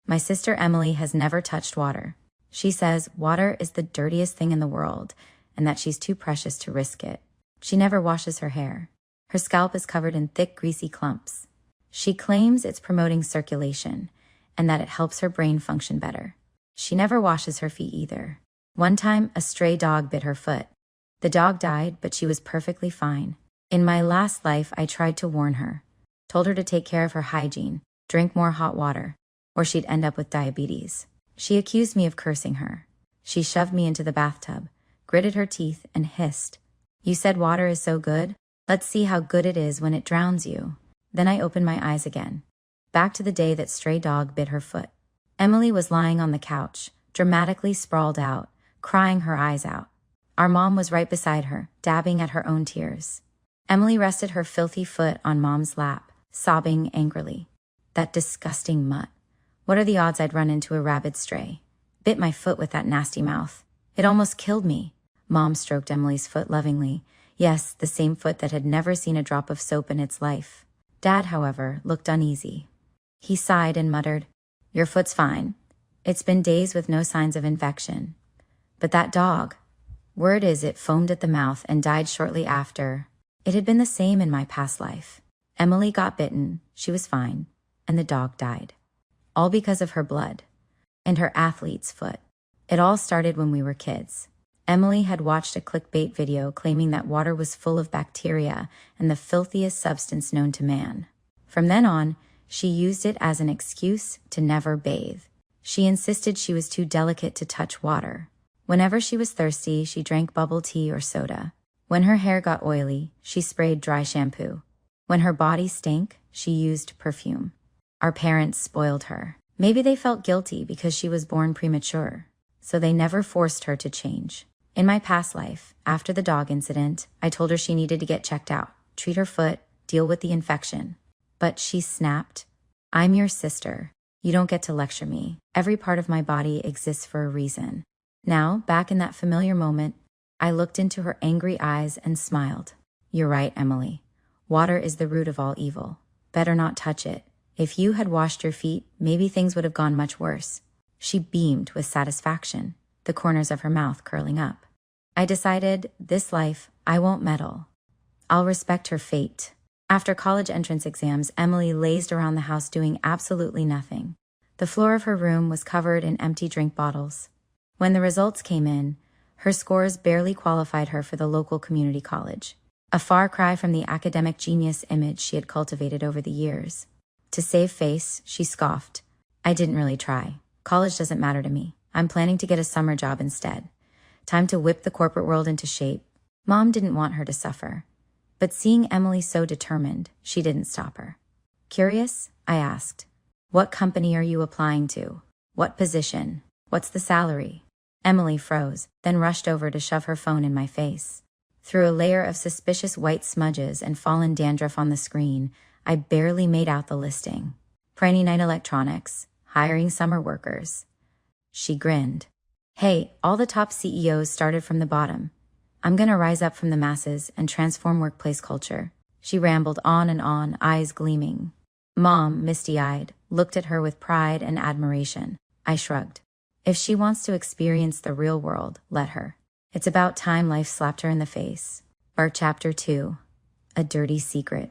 My sister Emily has never touched water. She says water is the dirtiest thing in the world and that she's too precious to risk it. She never washes her hair. Her scalp is covered in thick, greasy clumps. She claims it's promoting circulation and that it helps her brain function better. She never washes her feet either. One time, a stray dog bit her foot. The dog died, but she was perfectly fine. In my last life, I tried to warn her, told her to take care of her hygiene, drink more hot water, or she'd end up with diabetes. She accused me of cursing her. She shoved me into the bathtub, gritted her teeth, and hissed, "You said water is so good? Let's see how good it is when it drowns you." Then I opened my eyes again, back to the day that stray dog bit her foot. Emily was lying on the couch, dramatically sprawled out, crying her eyes out. Our mom was right beside her, dabbing at her own tears. Emily rested her filthy foot on Mom's lap, sobbing angrily. That disgusting mutt. What are the odds I'd run into a rabid stray? Bit my foot with that nasty mouth. It almost killed me. Mom stroked Emily's foot lovingly. Yes, the same foot that had never seen a drop of soap in its life. Dad, however, looked uneasy. He sighed and muttered, "Your foot's fine. It's been days with no signs of infection. But that dog, word is it foamed at the mouth and died shortly after. It had been the same in my past life. Emily got bitten, she was fine, and the dog died. All because of her blood and her athlete's foot. It all started when we were kids. Emily had watched a clickbait video claiming that water was full of bacteria and the filthiest substance known to man. From then on, she used it as an excuse to never bathe. She insisted she was too delicate to touch water. Whenever she was thirsty, she drank bubble tea or soda. When her hair got oily, she sprayed dry shampoo. When her body stank, she used perfume. Our parents spoiled her. Maybe they felt guilty because she was born premature, so they never forced her to change. In my past life, after the dog incident, I told her she needed to get checked out, treat her foot, deal with the infection. But she snapped, "I'm your sister. You don't get to lecture me. Every part of my body exists for a reason." Now, back in that familiar moment, I looked into her angry eyes and smiled. "You're right, Emily. Water is the root of all evil. Better not touch it. If you had washed your feet, maybe things would have gone much worse." She beamed with satisfaction, the corners of her mouth curling up. I decided, this life, I won't meddle. I'll respect her fate. After college entrance exams, Emily lazed around the house doing absolutely nothing. The floor of her room was covered in empty drink bottles. When the results came in, her scores barely qualified her for the local community college, a far cry from the academic genius image she had cultivated over the years. To save face, she scoffed, "I didn't really try. College doesn't matter to me. I'm planning to get a summer job instead. Time to whip the corporate world into shape." Mom didn't want her to suffer, but seeing Emily so determined, she didn't stop her. "Curious?" I asked. "What company are you applying to? What position? What's the salary?" Emily froze, then rushed over to shove her phone in my face. Through a layer of suspicious white smudges and fallen dandruff on the screen, I barely made out the listing. Pregnant Night Electronics, hiring summer workers. She grinned. "Hey, all the top CEOs started from the bottom. I'm gonna rise up from the masses and transform workplace culture." She rambled on and on, eyes gleaming. Mom, misty-eyed, looked at her with pride and admiration. I shrugged. If she wants to experience the real world, let her. It's about time life slapped her in the face. Art Chapter 2. A Dirty Secret.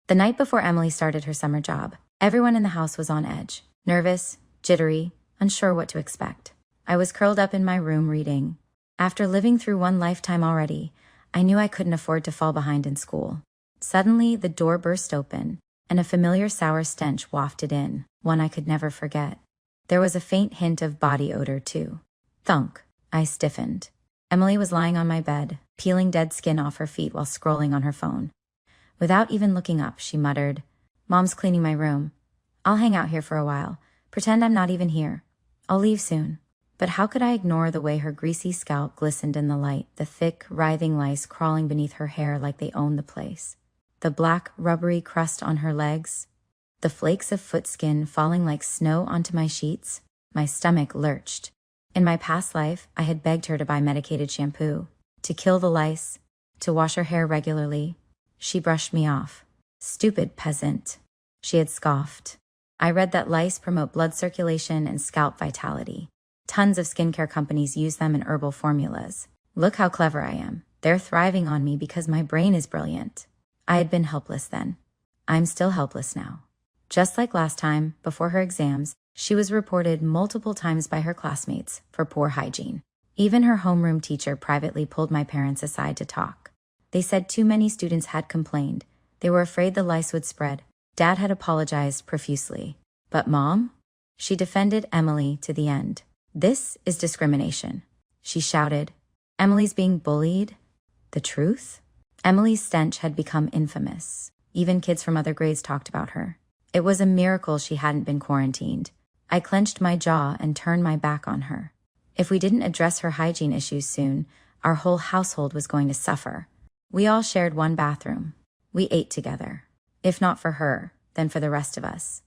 The night before Emily started her summer job, everyone in the house was on edge, nervous, jittery, unsure what to expect. I was curled up in my room reading. After living through one lifetime already, I knew I couldn't afford to fall behind in school. Suddenly, the door burst open, and a familiar sour stench wafted in, one I could never forget. There was a faint hint of body odor, too. Thunk. I stiffened. Emily was lying on my bed, peeling dead skin off her feet while scrolling on her phone. Without even looking up, she muttered, "Mom's cleaning my room. I'll hang out here for a while. Pretend I'm not even here. I'll leave soon." But how could I ignore the way her greasy scalp glistened in the light, the thick, writhing lice crawling beneath her hair like they owned the place, the black, rubbery crust on her legs, the flakes of foot skin falling like snow onto my sheets? My stomach lurched. In my past life, I had begged her to buy medicated shampoo, to kill the lice, to wash her hair regularly. She brushed me off. "Stupid peasant," she had scoffed. I read that lice promote blood circulation and scalp vitality. Tons of skincare companies use them in herbal formulas. Look how clever I am. They're thriving on me because my brain is brilliant. I had been helpless then. I'm still helpless now. Just like last time, before her exams, she was reported multiple times by her classmates for poor hygiene. Even her homeroom teacher privately pulled my parents aside to talk. They said too many students had complained. They were afraid the lice would spread. Dad had apologized profusely. But Mom? She defended Emily to the end. This is discrimination. She shouted. Emily's being bullied? The truth? Emily's stench had become infamous. Even kids from other grades talked about her. It was a miracle she hadn't been quarantined. I clenched my jaw and turned my back on her. If we didn't address her hygiene issues soon, our whole household was going to suffer. We all shared one bathroom. We ate together. If not for her, then for the rest of us.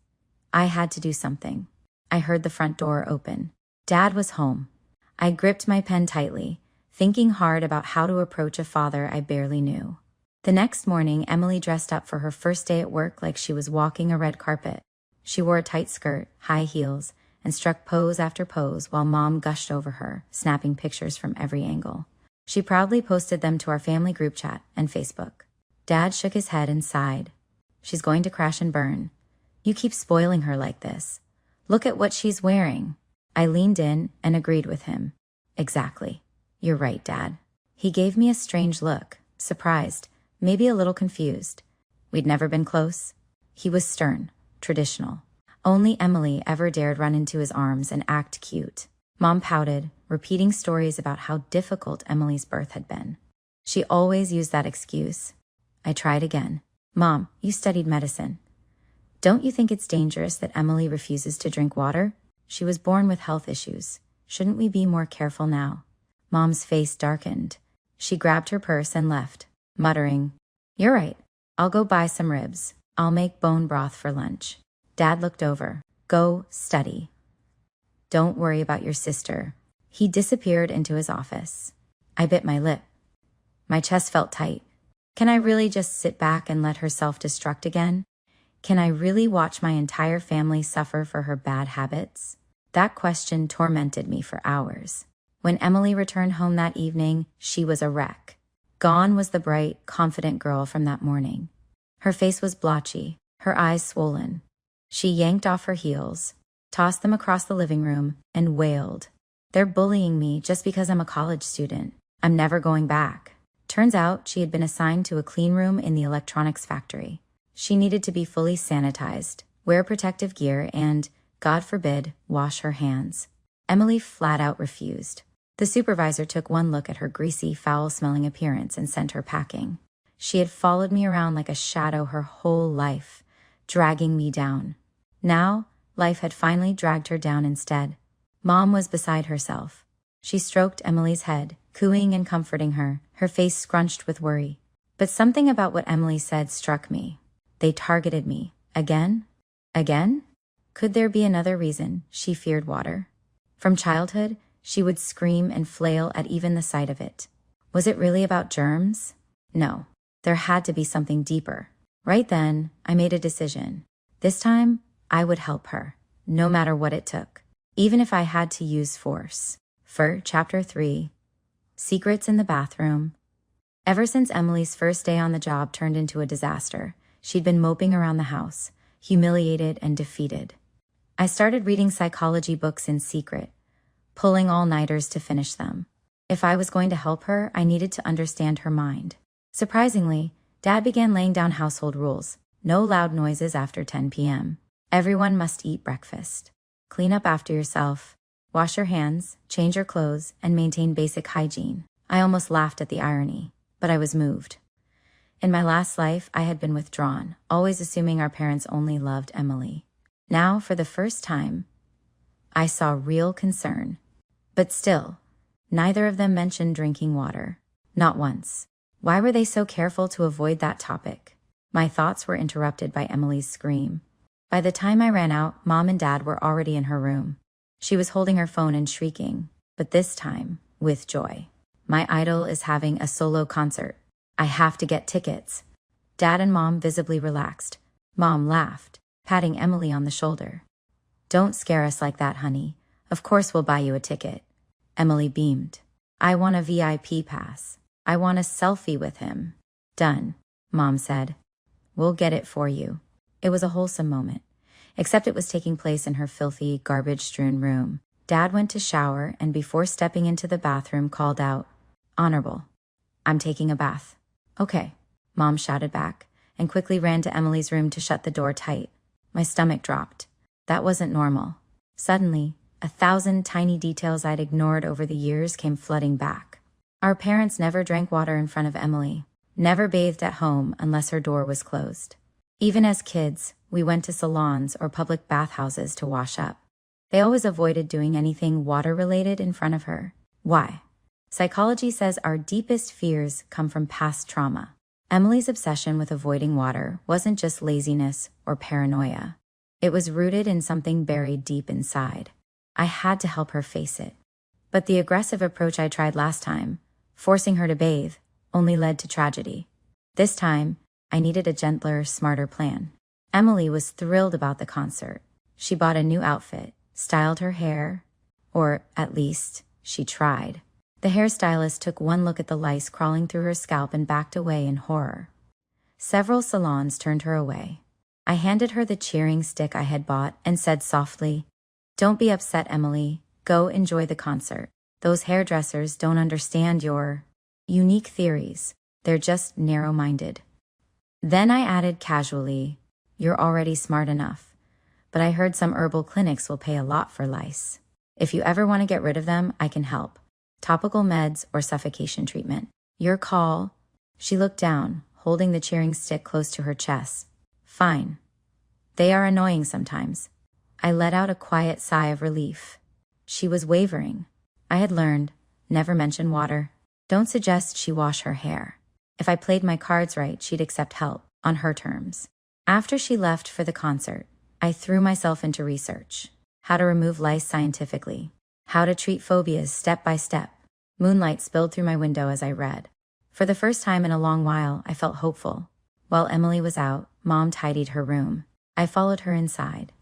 I had to do something. I heard the front door open. Dad was home. I gripped my pen tightly, thinking hard about how to approach a father I barely knew. The next morning, Emily dressed up for her first day at work like she was walking a red carpet. She wore a tight skirt, high heels, and struck pose after pose while Mom gushed over her, snapping pictures from every angle. She proudly posted them to our family group chat and Facebook. Dad shook his head and sighed. She's going to crash and burn. You keep spoiling her like this. Look at what she's wearing. I leaned in and agreed with him. Exactly. You're right, Dad. He gave me a strange look, surprised, maybe a little confused. We'd never been close. He was stern, traditional. Only Emily ever dared run into his arms and act cute. Mom pouted, repeating stories about how difficult Emily's birth had been. She always used that excuse. I tried again. Mom, you studied medicine. Don't you think it's dangerous that Emily refuses to drink water? She was born with health issues. Shouldn't we be more careful now? Mom's face darkened. She grabbed her purse and left, muttering, You're right. I'll go buy some ribs. I'll make bone broth for lunch. Dad looked over. Go study. Don't worry about your sister. He disappeared into his office. I bit my lip. My chest felt tight. Can I really just sit back and let her self-destruct again? Can I really watch my entire family suffer for her bad habits? That question tormented me for hours. When Emily returned home that evening, she was a wreck. Gone was the bright, confident girl from that morning. Her face was blotchy, her eyes swollen. She yanked off her heels, tossed them across the living room, and wailed. They're bullying me just because I'm a college student. I'm never going back. Turns out she had been assigned to a clean room in the electronics factory. She needed to be fully sanitized, wear protective gear, and, God forbid, wash her hands. Emily flat out refused. The supervisor took one look at her greasy, foul-smelling appearance and sent her packing. She had followed me around like a shadow her whole life, dragging me down. Now, life had finally dragged her down instead. Mom was beside herself. She stroked Emily's head, cooing and comforting her, her face scrunched with worry. But something about what Emily said struck me. They targeted me. Again? Again? Could there be another reason she feared water? From childhood, she would scream and flail at even the sight of it. Was it really about germs? No. There had to be something deeper. Right then, I made a decision. This time, I would help her, no matter what it took, even if I had to use force. For Chapter 3, Secrets in the Bathroom. Ever since Emily's first day on the job turned into a disaster, she'd been moping around the house, humiliated and defeated. I started reading psychology books in secret, pulling all-nighters to finish them. If I was going to help her, I needed to understand her mind. Surprisingly, Dad began laying down household rules. No loud noises after 10 p.m. Everyone must eat breakfast. Clean up after yourself. Wash your hands, change your clothes, and maintain basic hygiene. I almost laughed at the irony, but I was moved. In my last life, I had been withdrawn, always assuming our parents only loved Emily. Now, for the first time, I saw real concern. But still, neither of them mentioned drinking water. Not once. Why were they so careful to avoid that topic? My thoughts were interrupted by Emily's scream. By the time I ran out, Mom and Dad were already in her room. She was holding her phone and shrieking, but this time, with joy. My idol is having a solo concert. I have to get tickets. Dad and Mom visibly relaxed. Mom laughed. patting Emily on the shoulder. "Don't scare us like that, honey. Of course we'll buy you a ticket." Emily beamed. "I want a VIP pass. I want a selfie with him." "Done," Mom said. "We'll get it for you." It was a wholesome moment, except it was taking place in her filthy, garbage-strewn room. Dad went to shower and before stepping into the bathroom called out, "Honorable, I'm taking a bath." "Okay," Mom shouted back, and quickly ran to Emily's room to shut the door tight. My stomach dropped. That wasn't normal. Suddenly, 1,000 tiny details I'd ignored over the years came flooding back. Our parents never drank water in front of Emily, never bathed at home unless her door was closed. Even as kids, we went to salons or public bathhouses to wash up. They always avoided doing anything water-related in front of her. Why? Psychology says our deepest fears come from past trauma. Emily's obsession with avoiding water wasn't just laziness or paranoia. It was rooted in something buried deep inside. I had to help her face it. But the aggressive approach I tried last time, forcing her to bathe, only led to tragedy. This time, I needed a gentler, smarter plan. Emily was thrilled about the concert. She bought a new outfit, styled her hair, or at least, she tried. The hairstylist took one look at the lice crawling through her scalp and backed away in horror. Several salons turned her away. I handed her the cheering stick I had bought and said softly, "Don't be upset, Emily. Go enjoy the concert. Those hairdressers don't understand your unique theories. They're just narrow-minded." Then I added casually, "You're already smart enough. But I heard some herbal clinics will pay a lot for lice. If you ever want to get rid of them, I can help. Topical meds or suffocation treatment. Your call." She looked down, holding the cheering stick close to her chest. "Fine. They are annoying sometimes." I let out a quiet sigh of relief. She was wavering. I had learned, never mention water. Don't suggest she wash her hair. If I played my cards right, she'd accept help, on her terms. After she left for the concert, I threw myself into research. How to remove lice scientifically. How to treat phobias step by step. Moonlight spilled through my window as I read. For the first time in a long while, I felt hopeful. While Emily was out, Mom tidied her room. I followed her inside.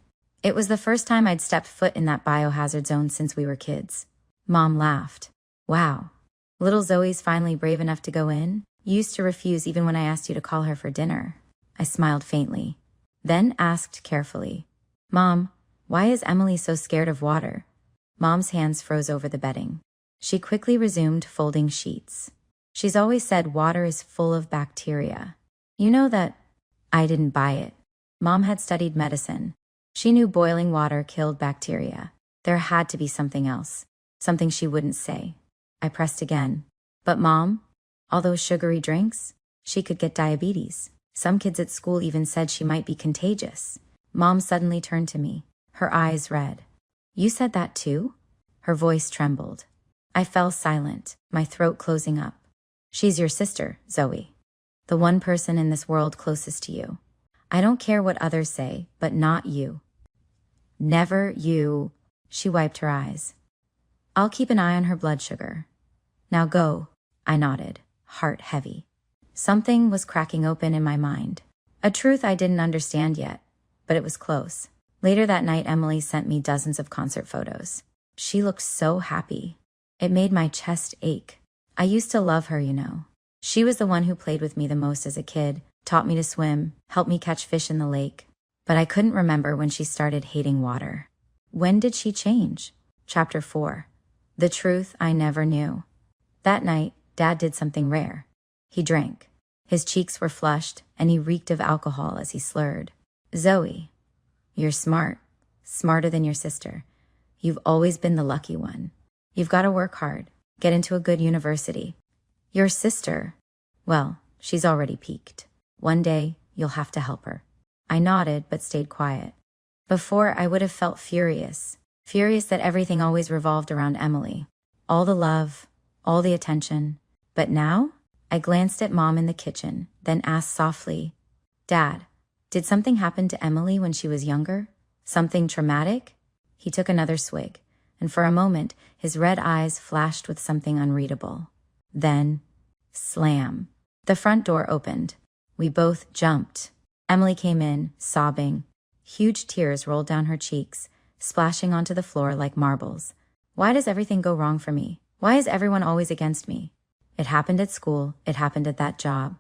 It was the first time I'd stepped foot in that biohazard zone since we were kids. Mom laughed. "Wow. Little Zoe's finally brave enough to go in? You used to refuse even when I asked you to call her for dinner." I smiled faintly, then asked carefully, "Mom, why is Emily so scared of water?" Mom's hands froze over the bedding. She quickly resumed folding sheets. "She's always said water is full of bacteria. You know that." I didn't buy it. Mom had studied medicine. She knew boiling water killed bacteria. There had to be something else, something she wouldn't say. I pressed again. "But Mom, all those sugary drinks? She could get diabetes. Some kids at school even said she might be contagious." Mom suddenly turned to me, her eyes red. "You said that too?" Her voice trembled. I fell silent, my throat closing up. "She's your sister, Zoe. The one person in this world closest to you. I don't care what others say, but not you." "Never you." She wiped her eyes. "I'll keep an eye on her blood sugar. Now go." I nodded, heart heavy. Something was cracking open in my mind. A truth I didn't understand yet, but it was close. Later that night, Emily sent me dozens of concert photos. She looked so happy. It made my chest ache. I used to love her, you know. She was the one who played with me the most as a kid, taught me to swim, helped me catch fish in the lake. But I couldn't remember when she started hating water. When did she change? Chapter 4. The truth I never knew. That night, Dad did something rare. He drank. His cheeks were flushed, and he reeked of alcohol as he slurred. "Zoe, you're smart. Smarter than your sister. You've always been the lucky one. You've got to work hard, get into a good university. Your sister, well, she's already peaked. One day, you'll have to help her." I nodded, but stayed quiet. Before, I would have felt furious that everything always revolved around Emily. All the love, all the attention. But now, I glanced at Mom in the kitchen, then asked softly, "Dad, did something happen to Emily when she was younger? Something traumatic?" He took another swig, and for a moment, his red eyes flashed with something unreadable. Then, slam. The front door opened. We both jumped. Emily came in, sobbing. Huge tears rolled down her cheeks, splashing onto the floor like marbles. Why does everything go wrong for me? Why is everyone always against me? It happened at school. It happened at that job.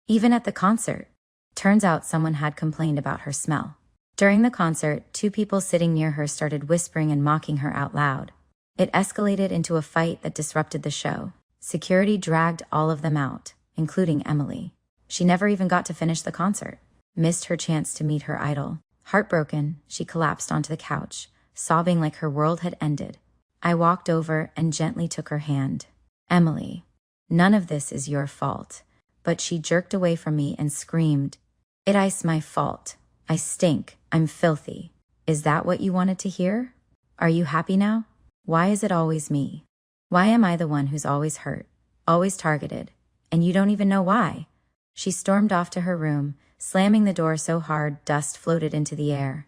Even at the concert. Turns out someone had complained about her smell. During the concert, 2 people sitting near her started whispering and mocking her out loud. It escalated into a fight that disrupted the show. Security dragged all of them out, including Emily. She never even got to finish the concert. Missed her chance to meet her idol. Heartbroken, she collapsed onto the couch, sobbing like her world had ended. I walked over and gently took her hand. Emily, none of this is your fault. But she jerked away from me and screamed, "It's my fault. I stink. I'm filthy." Is that what you wanted to hear? Are you happy now? Why is it always me? Why am I the one who's always hurt, always targeted, and you don't even know why? She stormed off to her room, slamming the door so hard dust floated into the air.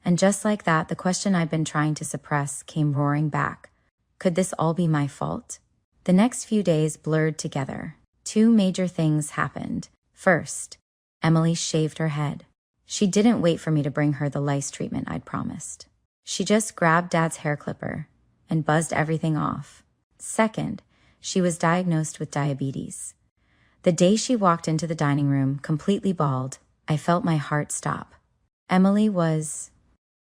And just like that, the question I'd been trying to suppress came roaring back. Could this all be my fault? The next few days blurred together. 2 major things happened. First, Emily shaved her head. She didn't wait for me to bring her the lice treatment I'd promised. She just grabbed Dad's hair clipper and buzzed everything off. Second, she was diagnosed with diabetes. The day she walked into the dining room, completely bald, I felt my heart stop. Emily was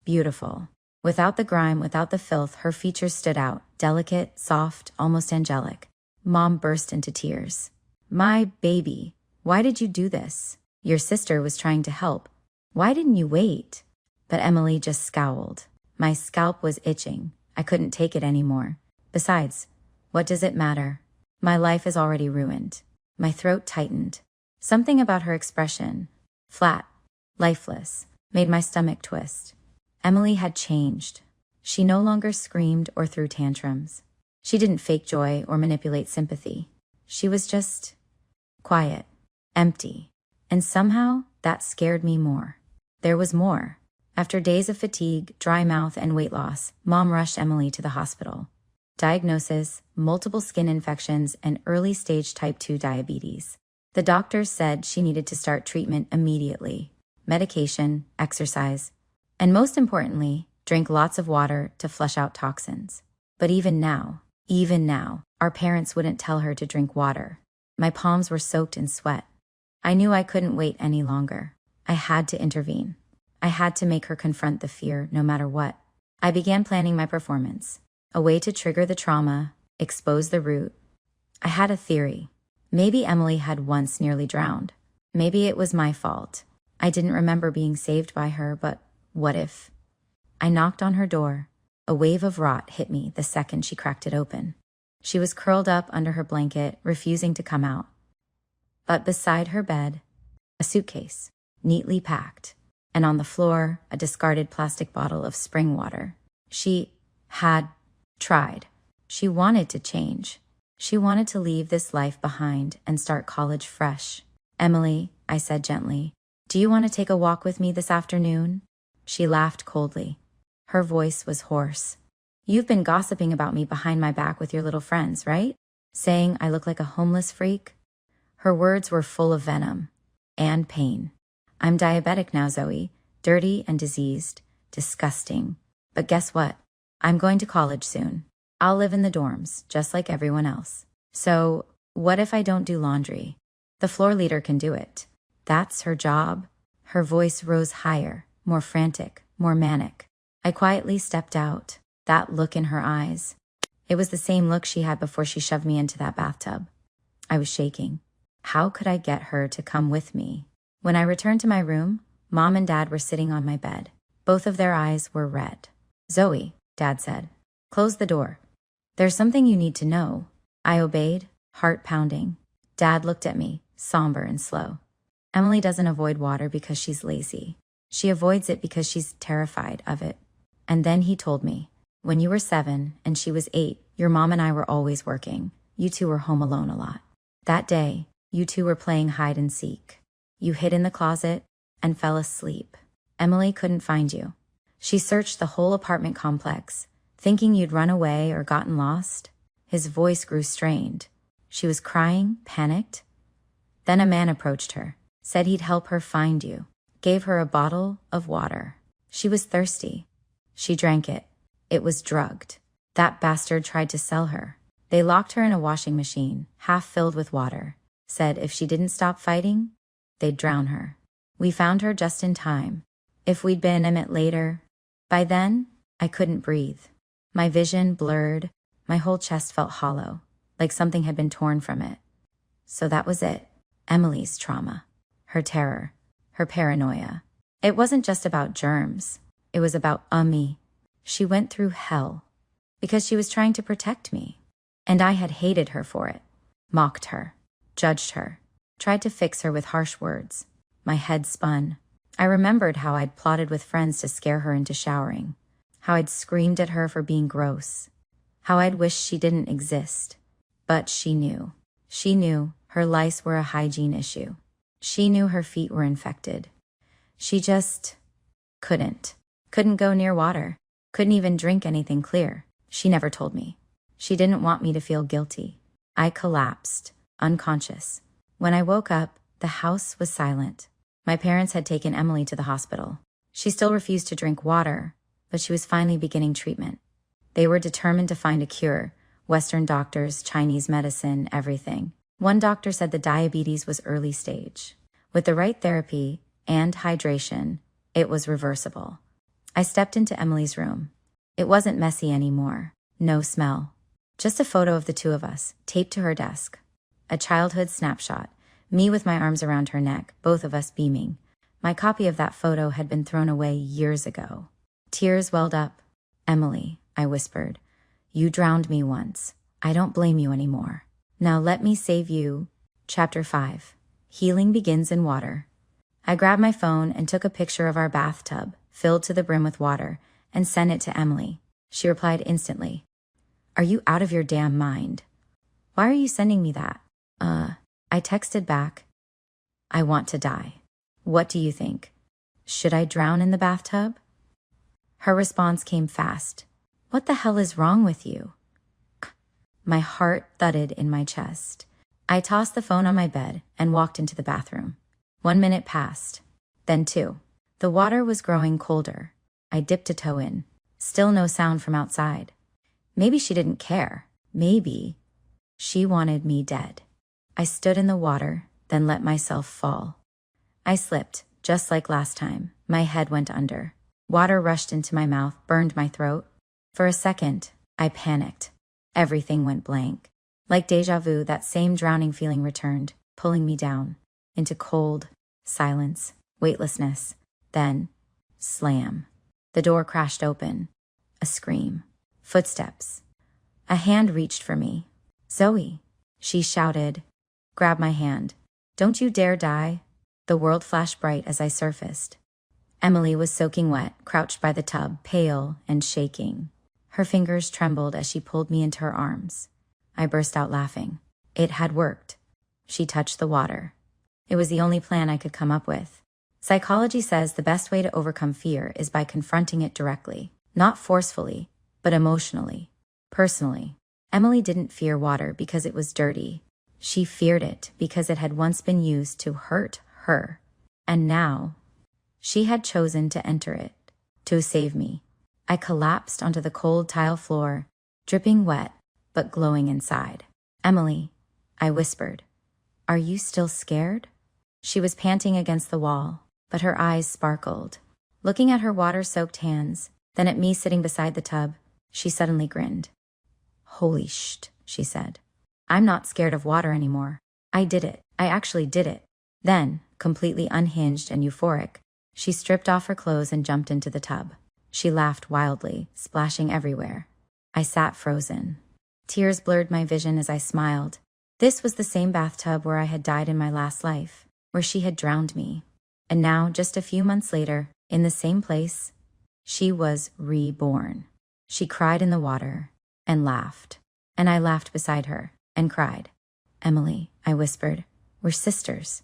beautiful. Without the grime, without the filth, her features stood out, delicate, soft, almost angelic. Mom burst into tears. "My baby, why did you do this? Your sister was trying to help. Why didn't you wait?" But Emily just scowled. My scalp was itching. I couldn't take it anymore. Besides, what does it matter? My life is already ruined. My throat tightened. Something about her expression, flat, lifeless, made my stomach twist. Emily had changed. She no longer screamed or threw tantrums. She didn't fake joy or manipulate sympathy. She was just quiet, empty. And somehow that scared me more. There was more. After days of fatigue, dry mouth, and weight loss, Mom rushed Emily to the hospital. Diagnosis: multiple skin infections and early-stage type 2 diabetes. The doctors said she needed to start treatment immediately. Medication, exercise, and most importantly, drink lots of water to flush out toxins. But even now, our parents wouldn't tell her to drink water. My palms were soaked in sweat. I knew I couldn't wait any longer. I had to intervene. I had to make her confront the fear, no matter what. I began planning my performance. A way to trigger the trauma, expose the root. I had a theory. Maybe Emily had once nearly drowned. Maybe it was my fault. I didn't remember being saved by her, but what if? I knocked on her door. A wave of rot hit me the second she cracked it open. She was curled up under her blanket, refusing to come out. But beside her bed, a suitcase, neatly packed, and on the floor, a discarded plastic bottle of spring water. She had tried. She wanted to change. She wanted to leave this life behind and start college fresh. "Emily," I said gently, "do you want to take a walk with me this afternoon?" She laughed coldly. Her voice was hoarse. "You've been gossiping about me behind my back with your little friends, right? Saying I look like a homeless freak?" Her words were full of venom and pain. "I'm diabetic now, Zoe. Dirty and diseased. Disgusting. But guess what? I'm going to college soon. I'll live in the dorms, just like everyone else. So, what if I don't do laundry? The floor leader can do it. That's her job." Her voice rose higher, more frantic, more manic. I quietly stepped out, that look in her eyes. It was the same look she had before she shoved me into that bathtub. I was shaking. How could I get her to come with me? When I returned to my room, Mom and Dad were sitting on my bed. Both of their eyes were red. "Zoe," Dad said, "close the door. There's something you need to know." I obeyed, heart pounding. Dad looked at me, somber and slow. "Emily doesn't avoid water because she's lazy. She avoids it because she's terrified of it." And then he told me, "When you were 7 and she was 8, your mom and I were always working. You two were home alone a lot. That day, you two were playing hide and seek. You hid in the closet and fell asleep. Emily couldn't find you. She searched the whole apartment complex, thinking you'd run away or gotten lost." His voice grew strained. She was crying, panicked. Then a man approached her, said he'd help her find you, gave her a bottle of water. She was thirsty. She drank it. It was drugged. That bastard tried to sell her. They locked her in a washing machine, half filled with water. Said if she didn't stop fighting, they'd drown her. We found her just in time. If we'd been a minute later. By then, I couldn't breathe. My vision blurred. My whole chest felt hollow, like something had been torn from it. So that was it. Emily's trauma. Her terror. Her paranoia. It wasn't just about germs. It was about me. She went through hell because she was trying to protect me. And I had hated her for it. Mocked her. Judged her. Tried to fix her with harsh words. My head spun. I remembered how I'd plotted with friends to scare her into showering. How I'd screamed at her for being gross. How I'd wished she didn't exist. But she knew. She knew her lice were a hygiene issue. She knew her feet were infected. She just couldn't. Couldn't go near water. Couldn't even drink anything clear. She never told me. She didn't want me to feel guilty. I collapsed, unconscious. When I woke up, the house was silent. My parents had taken Emily to the hospital. She still refused to drink water, but she was finally beginning treatment. They were determined to find a cure. Western doctors, Chinese medicine, everything. One doctor said the diabetes was early stage. With the right therapy and hydration, it was reversible. I stepped into Emily's room. It wasn't messy anymore. No smell. Just a photo of the two of us, taped to her desk. A childhood snapshot. Me with my arms around her neck, both of us beaming. My copy of that photo had been thrown away years ago. Tears welled up. Emily, I whispered. You drowned me once. I don't blame you anymore. Now let me save you. Chapter 5. Healing begins in water. I grabbed my phone and took a picture of our bathtub, filled to the brim with water, and sent it to Emily. She replied instantly. Are you out of your damn mind? Why are you sending me that? I texted back. I want to die. What do you think? Should I drown in the bathtub? Her response came fast. What the hell is wrong with you? My heart thudded in my chest. I tossed the phone on my bed and walked into the bathroom. 1 minute passed. Then 2. The water was growing colder. I dipped a toe in. Still no sound from outside. Maybe she didn't care. Maybe she wanted me dead. I stood in the water, then let myself fall. I slipped, just like last time. My head went under. Water rushed into my mouth, burned my throat. For a second, I panicked. Everything went blank. Like deja vu, that same drowning feeling returned, pulling me down into cold, silence, weightlessness. Then, slam. The door crashed open. A scream. Footsteps. A hand reached for me. Zoe, she shouted. Grab my hand. Don't you dare die. The world flashed bright as I surfaced. Emily was soaking wet, crouched by the tub, pale and shaking. Her fingers trembled as she pulled me into her arms. I burst out laughing. It had worked. She touched the water. It was the only plan I could come up with. Psychology says the best way to overcome fear is by confronting it directly, not forcefully, but emotionally, personally. Emily didn't fear water because it was dirty. She feared it because it had once been used to hurt her. And now, she had chosen to enter it, to save me. I collapsed onto the cold tile floor, dripping wet, but glowing inside. Emily, I whispered, are you still scared? She was panting against the wall, but her eyes sparkled. Looking at her water-soaked hands, then at me sitting beside the tub, she suddenly grinned. Holy shit, she said. I'm not scared of water anymore. I did it. I actually did it. Then, completely unhinged and euphoric, she stripped off her clothes and jumped into the tub. She laughed wildly, splashing everywhere. I sat frozen. Tears blurred my vision as I smiled. This was the same bathtub where I had died in my last life, where she had drowned me. And now, just a few months later, in the same place, she was reborn. She cried in the water and laughed. And I laughed beside her and cried. Emily, I whispered, we're sisters.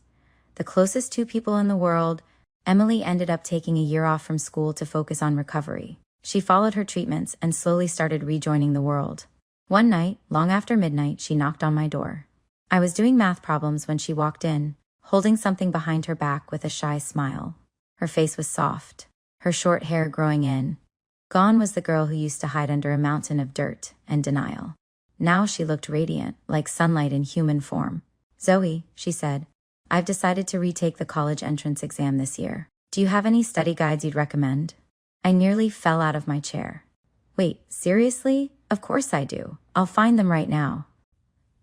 The closest 2 people in the world. Emily ended up taking a year off from school to focus on recovery. She followed her treatments and slowly started rejoining the world. One night, long after midnight, she knocked on my door. I was doing math problems when she walked in, holding something behind her back with a shy smile. Her face was soft. her short hair growing in. Gone was the girl who used to hide under a mountain of dirt and denial. Now she looked radiant, like sunlight in human form. "Zoe," she said, "I've decided to retake the college entrance exam this year. Do you have any study guides you'd recommend?" I nearly fell out of my chair. "Wait, seriously? Of course I do. I'll find them right now."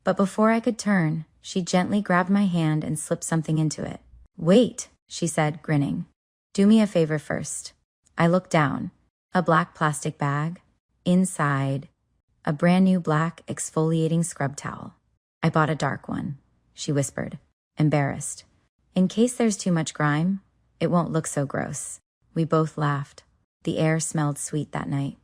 But before I could turn, she gently grabbed my hand and slipped something into it. "Wait," she said, grinning. "Do me a favor first." I looked down. A black plastic bag. Inside, a brand new black exfoliating scrub towel. "I bought a dark one," she whispered, embarrassed. "In case there's too much grime, it won't look so gross." We both laughed. The air smelled sweet that night.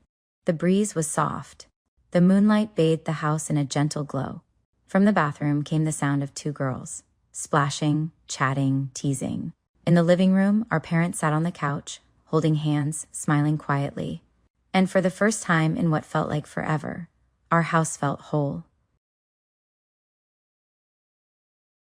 The breeze was soft. The moonlight bathed the house in a gentle glow. From the bathroom came the sound of two girls, splashing, chatting, teasing. In the living room, our parents sat on the couch, holding hands, smiling quietly. And for the first time in what felt like forever, our house felt whole.